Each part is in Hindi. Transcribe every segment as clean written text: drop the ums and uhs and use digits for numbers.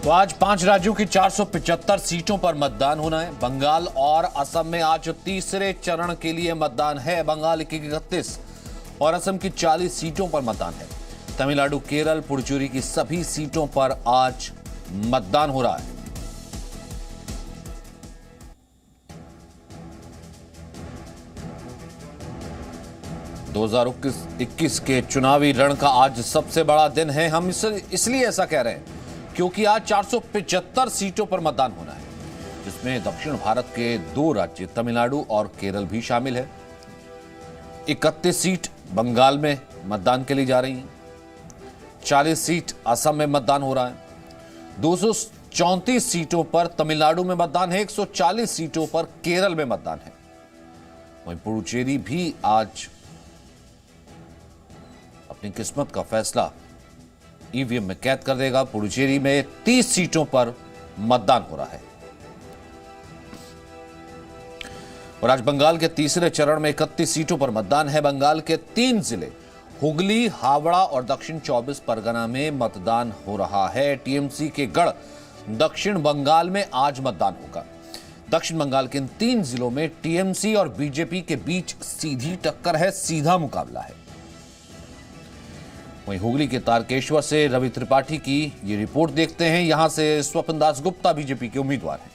तो आज 5 राज्यों की 475 सीटों पर मतदान होना है। बंगाल और असम में आज तीसरे चरण के लिए मतदान है। बंगाल की 31 और असम की 40 सीटों पर मतदान है। तमिलनाडु, केरल, पुडुचेरी की सभी सीटों पर आज मतदान हो रहा है। दो 2021 के चुनावी रण का आज सबसे बड़ा दिन है। हम इसलिए ऐसा कह रहे हैं क्योंकि आज 475 सीटों पर मतदान होना है, जिसमें दक्षिण भारत के 2 राज्य तमिलनाडु और केरल भी शामिल है। 31 सीट बंगाल में मतदान के लिए जा रही हैं। 40 सीट असम में मतदान हो रहा है। 234 सीटों पर तमिलनाडु में मतदान है। 140 सीटों पर केरल में मतदान है। वहीं पुडुचेरी भी आज अपनी किस्मत का फैसला ईवीएम में कैद कर देगा। पुडुचेरी में 30 सीटों पर मतदान हो रहा है। और आज बंगाल के तीसरे चरण में 31 सीटों पर मतदान है। बंगाल के 3 जिले हुगली, हावड़ा और दक्षिण 24 परगना में मतदान हो रहा है। टीएमसी के गढ़ दक्षिण बंगाल में आज मतदान होगा। दक्षिण बंगाल के इन 3 जिलों में टीएमसी और बीजेपी के बीच सीधी टक्कर है, सीधा मुकाबला है। वहीं हुगली के तारकेश्वर से रवि त्रिपाठी की ये रिपोर्ट देखते हैं। यहां से स्वपन दास गुप्ता बीजेपी के उम्मीदवार हैं।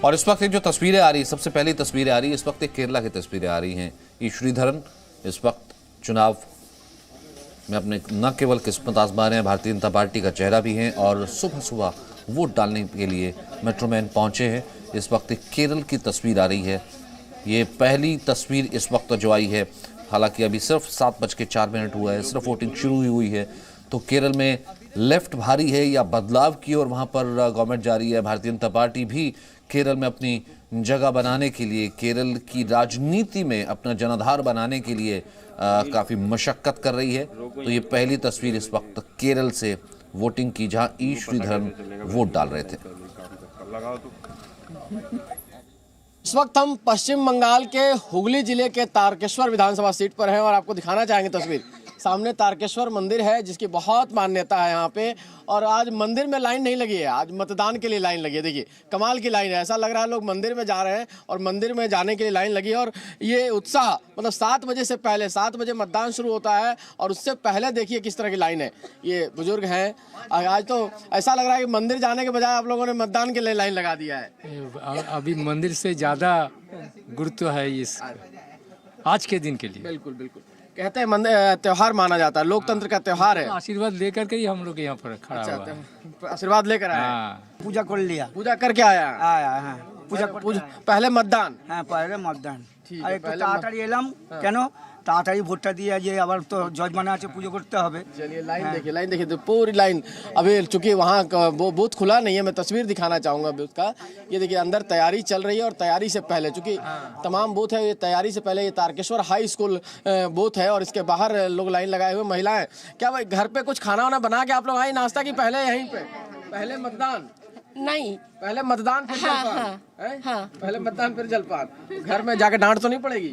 और इस वक्त जो तस्वीरें आ रही है, सबसे पहली तस्वीरें आ रही है इस वक्त केरला की तस्वीरें आ रही हैं। ये श्रीधरन इस वक्त चुनाव में अपने न केवल किस्मत आजमा रहे हैं, भारतीय जनता पार्टी का चेहरा भी हैं और सुबह सुबह वोट डालने के लिए मेट्रोमैन पहुंचे हैं। इस वक्त केरल की तस्वीर आ रही है। ये पहली तस्वीर इस वक्त जो आई है, हालांकि अभी सिर्फ 7:04 हुआ है, सिर्फ वोटिंग शुरू हुई है। तो केरल में लेफ्ट भारी है या बदलाव की ओर वहाँ पर गवर्नमेंट जा रही है। भारतीय जनता पार्टी भी केरल में अपनी जगह बनाने के लिए, केरल की राजनीति में अपना जनाधार बनाने के लिए काफ़ी मशक्कत कर रही है। तो ये पहली तस्वीर इस वक्त केरल से वोटिंग की, जहां ई श्रीधरन वोट डाल रहे थे। इस वक्त हम पश्चिम बंगाल के हुगली जिले के तारकेश्वर विधानसभा सीट पर हैं और आपको दिखाना चाहेंगे तस्वीर। सामने तारकेश्वर मंदिर है जिसकी बहुत मान्यता है यहाँ पे, और आज मंदिर में लाइन नहीं लगी है, आज मतदान के लिए लाइन लगी है। देखिए कमाल की लाइन है, ऐसा लग रहा है लोग मंदिर में जा रहे हैं और मंदिर में जाने के लिए लाइन लगी है। और ये उत्साह मतलब 7 बजे से पहले, 7 बजे मतदान शुरू होता है और उससे पहले देखिए किस तरह की लाइन है। ये बुजुर्ग हैं, आज तो ऐसा लग रहा है कि मंदिर जाने के बजाय आप लोगों ने मतदान के लिए लाइन लगा दिया है। अभी मंदिर से ज़्यादा गुरुत्व है इस आज के दिन के लिए। बिल्कुल बिल्कुल, कहते हैं मंदिर त्योहार माना जाता है, लोकतंत्र का त्योहार है। आशीर्वाद लेकर के ही हम लोग यहाँ पर खड़ा हुआ है। तो आशीर्वाद लेकर आया। पूजा कर लिया, पूजा करके आया। हाँ पूजा पहले मतदान। हाँ पहले मतदान। ठीक है, আর একটু पहले তাড়াতাড়ি এলাম কেন তাড়াতাড়ি ভোটটা দিয়ে যে আবার তো যজমানা আছে পুজো করতে হবে। चलिए लाइन देखिए तो पूरी लाइन। अभी चूंकि वहाँ वो बूथ खुला नहीं है, मैं तस्वीर दिखाना चाहूँगा बूथ का। ये देखिए अंदर तैयारी चल रही है और तैयारी से पहले चूंकि तमाम बूथ है, ये तैयारी से पहले ये तारकेश्वर हाई स्कूल बूथ है और इसके बाहर लोग लाइन लगाए हुए। महिलाएं, क्या भाई घर पे कुछ खाना वाना बना के आप लोग आई नाश्ता की पहले यहीं पे? पहले मतदान नहीं, पहले मतदान फिर जलपान। हाँ। पहले मतदान फिर जलपान। घर में जाके डांट तो नहीं पड़ेगी?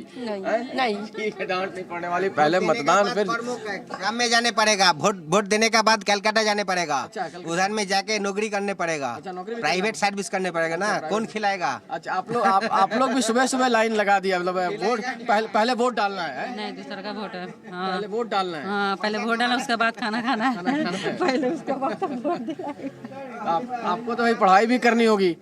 नहीं। ठीक है, डांट नहीं पड़ने वाली। पहले मतदान फिर काम में जाने पड़ेगा, वोट देने के बाद कलकत्ता जाने पड़ेगा। अच्छा, उधर में जाके नौकरी करने पड़ेगा। अच्छा, नौकरी भी प्राइवेट सर्विस करने पड़ेगा ना, कौन खिलाएगा? अच्छा, आप लोग भी सुबह सुबह लाइन लगा दिया, मतलब वोट पहले वोट डालना है? नहीं, दूसरा का वोट है। हाँ। पहले वोट डालना है। हाँ, पहले वोट डालना, उसके बाद खाना खाना है। पहले उसके बाद वोट देना। आपको तो भाई पढ़ाई भी करनी होगी।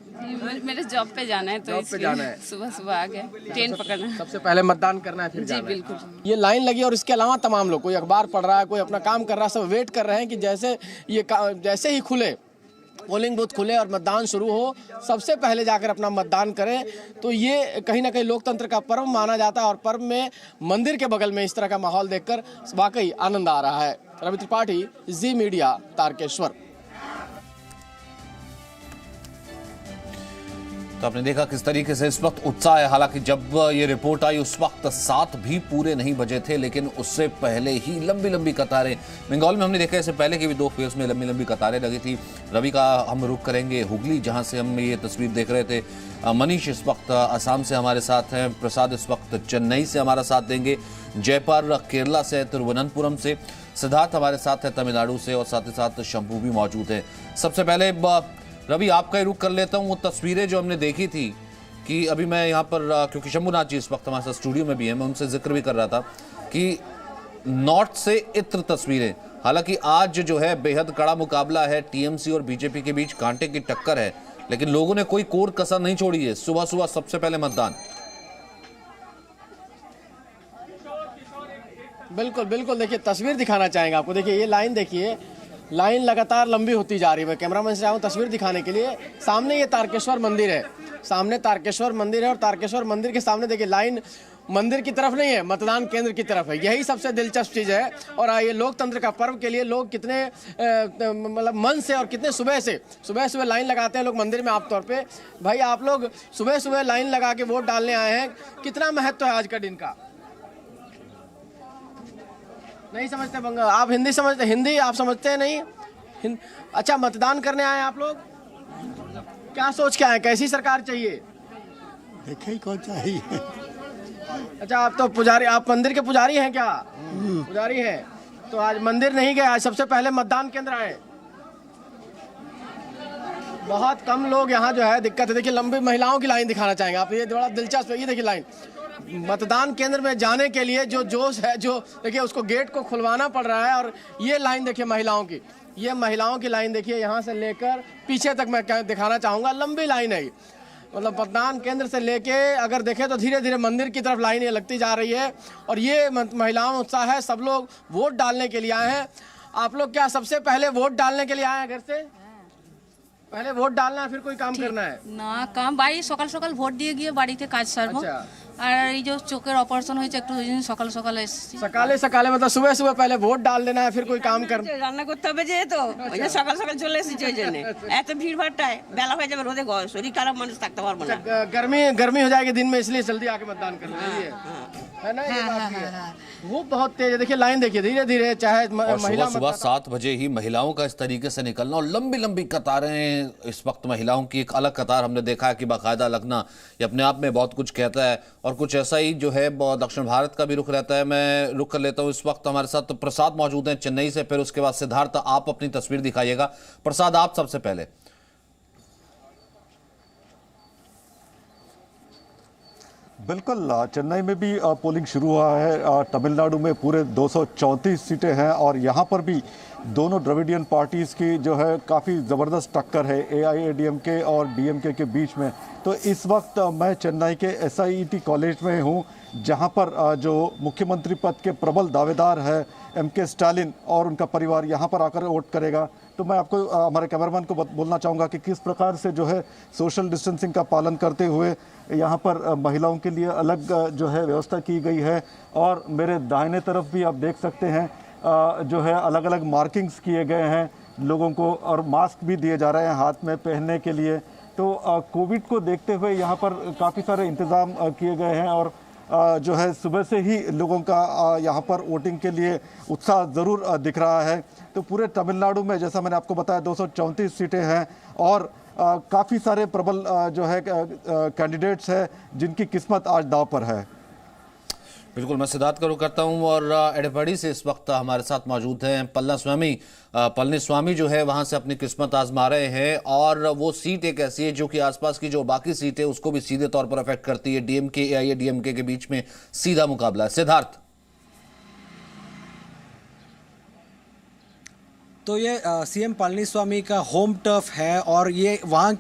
मेरे जॉब पे जाना है, तो जॉब पे जाना है। सुबह सुबह आ गया, ट्रेन पकड़ना है। सबसे पहले मतदान करना है, फिर जी जाना है। बिल्कुल। ये लाइन लगी और इसके अलावा तमाम लोग, कोई अखबार पढ़ रहा है, कोई अपना काम कर रहा है, सब वेट कर रहे हैं कि जैसे ही खुले पोलिंग बूथ खुले और मतदान शुरू हो, सबसे पहले जाकर अपना मतदान करें। तो ये कहीं ना कहीं लोकतंत्र का पर्व माना जाता है और पर्व में मंदिर के बगल में इस तरह का माहौल देखकर वाकई आनंद आ रहा है। रवि त्रिपाठी, जी मीडिया, तारकेश्वर। तो आपने देखा किस तरीके से इस वक्त उत्साह है। हालांकि जब ये रिपोर्ट आई उस वक्त 7 भी पूरे नहीं बजे थे, लेकिन उससे पहले ही लंबी लंबी कतारें बंगाल में हमने देखा। इससे पहले की भी 2 फेज में लंबी लंबी कतारें लगी थी। रवि का हम रुख करेंगे हुगली, जहां से हम ये तस्वीर देख रहे थे। मनीष इस वक्त असम से हमारे साथ हैं, प्रसाद इस वक्त चेन्नई से हमारा साथ देंगे, जयपाल केरला से, तिरुवनंतपुरम से, सिद्धार्थ हमारे साथ है तमिलनाडु से, और साथ ही साथ शंभू भी मौजूद है। सबसे पहले रवि आपका ही रुख कर लेता हूँ। वो तस्वीरें जो हमने देखी थी कि अभी मैं यहाँ पर, क्योंकि शंभुनाथ जी इस वक्त हमारे साथ स्टूडियो में भी हैं, मैं उनसे जिक्र भी कर रहा था कि नॉर्थ से इत्र तस्वीरें। हालांकि आज जो है बेहद कड़ा मुकाबला है, टीएमसी और बीजेपी के बीच कांटे की टक्कर है, लेकिन लोगों ने कोई कोर कसर नहीं छोड़ी है। सुबह सुबह सबसे पहले मतदान। बिल्कुल बिल्कुल, देखिए तस्वीर दिखाना चाहेंगे आपको। देखिए ये लाइन देखिए, लाइन लगातार लंबी होती जा रही है। मैं कैमरामैन से आया हूँ तस्वीर दिखाने के लिए। सामने ये तारकेश्वर मंदिर है, सामने तारकेश्वर मंदिर है, और तारकेश्वर मंदिर के सामने देखिए लाइन मंदिर की तरफ नहीं है, मतदान केंद्र की तरफ है। यही सबसे दिलचस्प चीज़ है। और ये लोकतंत्र का पर्व के लिए लोग कितने मतलब मन से और कितने सुबह लाइन लगाते हैं लोग मंदिर में। आमतौर पे भाई आप लोग सुबह सुबह लाइन लगा के वोट डालने आए हैं, कितना महत्व है आज का दिन का? नहीं समझते बंगाल? आप हिंदी समझते? हिंदी आप समझते हैं नहीं? अच्छा, मतदान करने आए आप लोग, क्या सोच के आए? कैसी सरकार चाहिए? देखे कौन चाहिए। अच्छा, आप तो पुजारी, आप मंदिर के पुजारी हैं क्या? पुजारी हैं तो आज मंदिर नहीं गए, आज सबसे पहले मतदान केंद्र आए। बहुत कम लोग यहाँ जो है, दिक्कत है। देखिए लंबी महिलाओं की लाइन दिखाना चाहेंगे आप, ये बड़ा दिलचस्प है। ये देखिए लाइन मतदान केंद्र में जाने के लिए जो जोश है, जो देखिए उसको गेट को खुलवाना पड़ रहा है। और ये लाइन देखिए महिलाओं की, ये महिलाओं की लाइन देखिए, यहाँ से लेकर पीछे तक मैं दिखाना चाहूँगा, लंबी लाइन है। मतलब मतदान केंद्र से लेके अगर देखें तो धीरे धीरे मंदिर की तरफ लाइन ये लगती जा रही है। और ये महिलाओं में उत्साह है, सब लोग वोट डालने के लिए आए हैं। आप लोग क्या सबसे पहले वोट डालने के लिए आए हैं? घर से पहले वोट डालना है, फिर कोई काम करना है না কাম বাড়ি সকাল সকাল ভোট দিয়ে গিয়ে বাড়িতে কাজ সারবো। আর এই যে চোখের অপারেশন হয়েছে একটু ওই জন্য সকাল সকাল এসেছি। सकाले सकाले मतलब सुबह सुबह पहले वोट डाल देना है, फिर कोई काम करना। রান্না করতে হবে যেহেতু ওই যে সকাল সকাল চলে এসেছি, ওই জন্য এত ভিড় ভাড়টায় বেলা হয়ে যাবে, রোদে শরীর খারাপ, মানুষ থাকতে পারবো না। गर्मी हो जाएगी दिन में, इसलिए जल्दी आके मतदान करना है ना। ये बात भी है। वो बहुत तेज है, देखिए लाइन देखिए धीरे धीरे, चाहे महिला सुबह 7 बजे ही महिलाओं का इस तरीके से निकलना और लंबी लंबी कतारें। इस वक्त महिलाओं की एक अलग कतार हमने देखा है कि बाकायदा लगना, ये अपने आप में बहुत कुछ कहता है। और कुछ ऐसा ही जो है दक्षिण भारत का भी रुख रहता है। मैं रुख कर लेता हूँ, इस वक्त हमारे साथ प्रसाद मौजूद हैं चेन्नई से, फिर उसके बाद सिद्धार्थ आप अपनी तस्वीर दिखाइएगा। प्रसाद आप सबसे पहले। बिल्कुल, चेन्नई में भी पोलिंग शुरू हुआ है। तमिलनाडु में पूरे 234 सीटें हैं और यहाँ पर भी दोनों द्रविडियन पार्टीज़ की जो है काफ़ी ज़बरदस्त टक्कर है AIADMK और DMK के बीच में। तो इस वक्त मैं चेन्नई के SIET कॉलेज में हूँ, जहाँ पर जो मुख्यमंत्री पद के प्रबल दावेदार है MK स्टालिन और उनका परिवार यहाँ पर आकर वोट करेगा। तो मैं आपको, हमारे कैमरामैन को बोलना चाहूँगा कि किस प्रकार से जो है सोशल डिस्टेंसिंग का पालन करते हुए यहाँ पर महिलाओं के लिए अलग जो है व्यवस्था की गई है। और मेरे दाहिने तरफ भी आप देख सकते हैं जो है अलग अलग मार्किंग्स किए गए हैं लोगों को, और मास्क भी दिए जा रहे हैं हाथ में पहनने के लिए। तो कोविड को देखते हुए यहाँ पर काफ़ी सारे इंतज़ाम किए गए हैं और जो है सुबह से ही लोगों का यहाँ पर वोटिंग के लिए उत्साह ज़रूर दिख रहा है। तो पूरे तमिलनाडु में जैसा मैंने आपको बताया 234 सीटें हैं और काफ़ी सारे प्रबल जो है कैंडिडेट्स हैं जिनकी किस्मत आज दाव पर है। बिल्कुल, मैं सिद्धार्थ का रुख करता हूं और एडवाड़ी से इस वक्त हमारे साथ मौजूद हैं पलनीस्वामी जो है वहां से अपनी किस्मत आजमा रहे हैं। और वो सीट एक ऐसी है जो कि आसपास की जो बाकी सीट है उसको भी सीधे तौर पर अफेक्ट करती है। DMK AIADMK के बीच में सीधा मुकाबला है। सिद्धार्थ, तो ये CM पलनीस्वामी का होम टर्फ है और ये वहाँ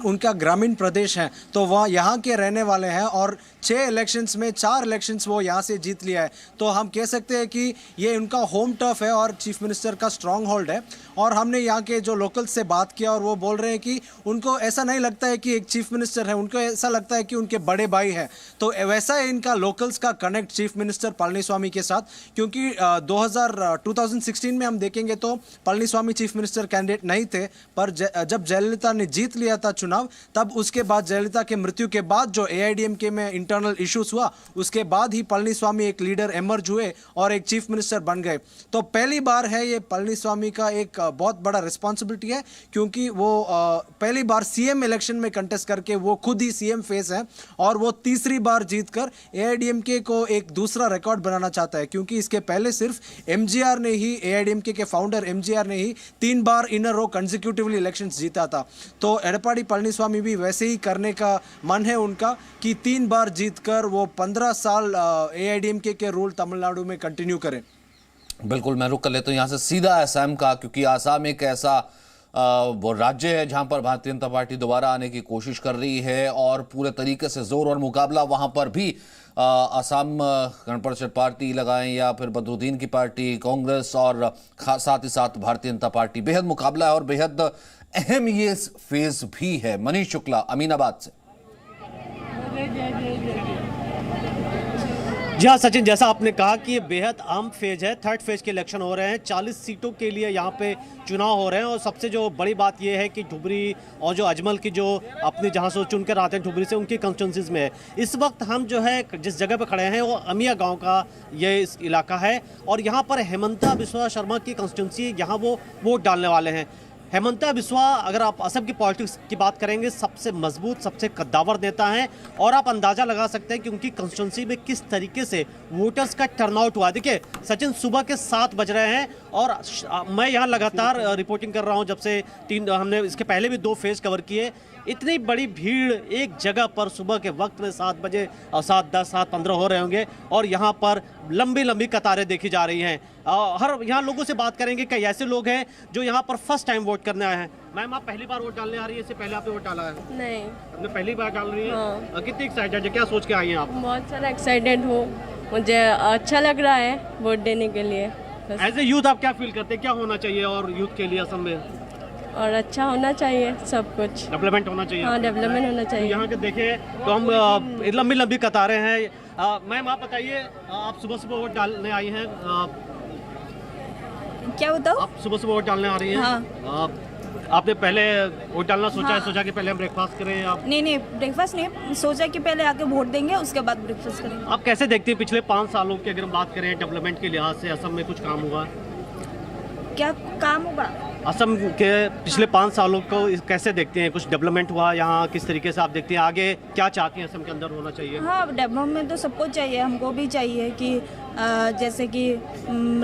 उनका ग्रामीण प्रदेश है, तो वहाँ यहाँ के रहने वाले हैं और 6 इलेक्शंस में 4 इलेक्शंस वो यहाँ से जीत लिया है। तो हम कह सकते हैं कि ये उनका होम टर्फ है और चीफ मिनिस्टर का स्ट्रॉन्ग होल्ड है। और हमने यहाँ के जो लोकल्स से बात किया और वो बोल रहे हैं कि उनको ऐसा नहीं लगता है कि एक चीफ मिनिस्टर है, उनको ऐसा लगता है कि उनके बड़े भाई हैं। तो वैसा है इनका लोकल्स का कनेक्ट चीफ मिनिस्टर पळनीस्वामी के साथ, क्योंकि 2016 में हम देखेंगे तो पळनीस्वामी चीफ मिनिस्टर कैंडिडेट नहीं थे, पर जब जयललिता ने जीत लिया था चुनाव, तब उसके बाद जयललिता के मृत्यु के बाद जो AIADMK में इंटरनल इश्यूज हुआ, उसके बाद ही पळनीस्वामी एक लीडर एमर्ज हुए और एक चीफ मिनिस्टर बन गए। तो पहली बार है ये पळनीस्वामी का एक बहुत बड़ा रिस्पॉन्सिबिलिटी है, क्योंकि वो पहली बार CM इलेक्शन में कंटेस्ट करके वो खुद ही CM फेस है और वो तीसरी बार जीतकर AIADMK को एक दूसरा रिकॉर्ड बनाना चाहता है, क्योंकि इसके पहले सिर्फ MGR ने ही, AIADMK के फाउंडर MGR ने ही 3 बार इन अ रो कंसेक्यूटिवली इलेक्शंस जीता था। तो एडपाडी पळनीस्वामी भी वैसे ही करने का मन है उनका कि 3 बार जीतकर वो 15 साल AIADMK के रूल तमिलनाडु में कंटिन्यू करें। बिल्कुल, मैं रुक कर लेता हूँ यहाँ से सीधा असम का, क्योंकि आसाम एक ऐसा वो राज्य है जहां पर भारतीय जनता पार्टी दोबारा आने की कोशिश कर रही है और पूरे तरीके से जोर और मुकाबला वहां पर भी असम गण परिषद पार्टी लगाएं या फिर बदरुद्दीन की पार्टी, कांग्रेस और साथ ही साथ भारतीय जनता पार्टी, बेहद मुकाबला है और बेहद अहम ये फेज भी है। मनीष शुक्ला, अमीनाबाद से। जी हाँ सचिन, जैसा आपने कहा कि ये बेहद अहम फेज है, थर्ड फेज के इलेक्शन हो रहे हैं, 40 सीटों के लिए यहाँ पे चुनाव हो रहे हैं और सबसे जो बड़ी बात ये है कि धुबरी और जो अजमल की जो अपने जहाँ से चुन कर आते हैं धुबरी से, उनकी कंस्टिट्यूंसीज में है। इस वक्त हम जो है जिस जगह पर खड़े हैं वो अमिया गाँव का ये इस इलाका है और यहाँ पर हेमंता बिस्वा शर्मा की कंस्टिट्यूंसी, यहाँ वो वोट डालने वाले हैं। हेमंता बिस्वा, अगर आप असम की पॉलिटिक्स की बात करेंगे, सबसे मजबूत, सबसे कद्दावर नेता हैं और आप अंदाज़ा लगा सकते हैं कि उनकी कंस्टिट्यूंसी में किस तरीके से वोटर्स का टर्नआउट हुआ। देखिए सचिन, सुबह के 7 बज रहे हैं और मैं यहाँ लगातार रिपोर्टिंग कर रहा हूँ जब से हमने इसके पहले भी 2 फेज कवर किए। इतनी बड़ी भीड़ एक जगह पर सुबह के वक्त में 7 बजे और 7:10, 7:15 हो रहे होंगे और यहाँ पर लंबी लंबी कतारें देखी जा रही हैं। हर यहाँ लोगों से बात करेंगे, कई ऐसे लोग हैं जो यहाँ पर फर्स्ट टाइम वोट करने आए हैं। मैम, आप पहली बार वोट डालने आ रही है? इससे पहले आपने वोट डाला है? नहीं, आपने पहली बार डाल रही है? हाँ। कितनी एक्साइटेड है, क्या सोच के आई हैं आप? बहुत सारा एक्साइटेड हूँ, मुझे अच्छा लग रहा है वोट देने के लिए। एज ए यूथ आप क्या फील करते हैं, क्या होना चाहिए और यूथ के लिए असम में? और अच्छा होना चाहिए, सब कुछ डेवलपमेंट होना चाहिए। हाँ, डेवलपमेंट होना चाहिए। यहाँ के देखें तो हम लंबी लंबी कतारें हैं। मैम, आप बताइए, आप सुबह सुबह वोट डालने आई हैं? क्या बताओ? आप सुबह सुबह वोट डालने आ रही हैं? हाँ। आपने पहले वोट डालना सोचा है? सोचा कि पहले हम ब्रेकफास्ट करें? आप नहीं, ब्रेकफास्ट नहीं, सोचा कि पहले आके वोट देंगे, उसके बाद ब्रेकफास्ट करेंगे। आप कैसे देखते हैं पिछले 5 सालों की अगर हम बात करें डेवलपमेंट के लिहाज से, असम में कुछ काम हुआ? क्या काम होगा? असम के पिछले 5 सालों को कैसे देखते हैं? कुछ डेवलपमेंट हुआ यहाँ? किस तरीके से आप देखते हैं? आगे क्या चाहती हैं असम के अंदर होना चाहिए? हाँ, डेवलपमेंट तो सबको चाहिए, हमको भी चाहिए कि जैसे कि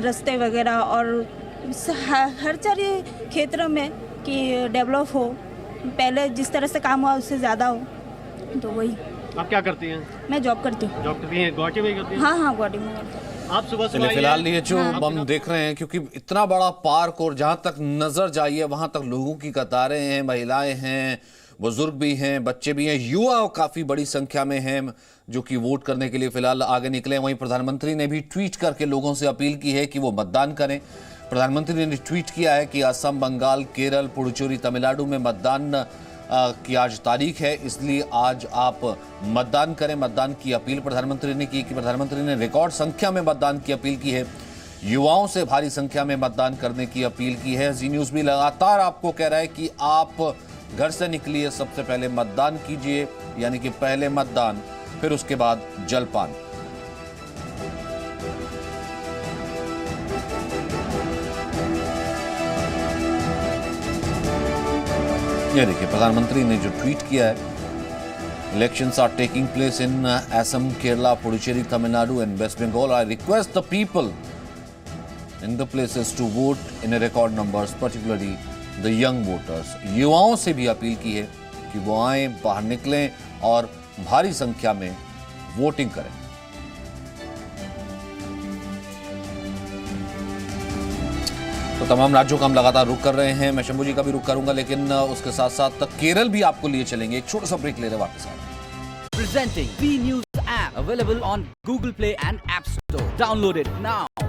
रास्ते वगैरह और हर सारे क्षेत्रों में कि डेवलप हो, पहले जिस तरह से काम हुआ उससे ज़्यादा हो, तो वही। आप क्या करती हैं? मैं जॉब करती हूँ। जॉब करती हैं? गुवाहाटी में करती हैं? हाँ, गुवाहाटी में करती हूँ। आप सुबह सुबह फिलहाल ये जो हम देख रहे हैं, क्योंकि इतना बड़ा पार्क और जहां तक नजर जाइए वहां तक लोगों की कतारें हैं, महिलाएं हैं, बुजुर्ग भी हैं, बच्चे भी हैं, युवा काफी बड़ी संख्या में हैं जो कि वोट करने के लिए फिलहाल आगे निकले। वहीं प्रधानमंत्री ने भी ट्वीट करके लोगों से अपील की है कि वो मतदान करें। प्रधानमंत्री ने ट्वीट किया है कि असम, बंगाल, केरल, पुडुचेरी, तमिलनाडु में मतदान की आज तारीख है, इसलिए आज आप मतदान करें। मतदान की अपील प्रधानमंत्री ने की कि प्रधानमंत्री ने रिकॉर्ड संख्या में मतदान की अपील की है, युवाओं से भारी संख्या में मतदान करने की अपील की है। जी न्यूज़ भी लगातार आपको कह रहा है कि आप घर से निकलिए, सबसे पहले मतदान कीजिए, यानी कि पहले मतदान, फिर उसके बाद जलपान। ये देखिए प्रधानमंत्री ने जो ट्वीट किया है, elections are taking place in Assam, Kerala, Puducherry, Tamil Nadu and West Bengal. I request the people in the places to vote in record numbers, particularly the young voters. युवाओं से भी अपील की है कि वो आए, बाहर निकलें और भारी संख्या में वोटिंग करें। तो तमाम राज्यों का हम लगातार रुख कर रहे हैं, मैं शंभू जी का भी रुख करूंगा, लेकिन उसके साथ साथ केरल भी आपको लिए चलेंगे। एक छोटा सा ब्रेक ले रहे वापस आए। Presenting B News app available on Google Play and App Store. Download it now.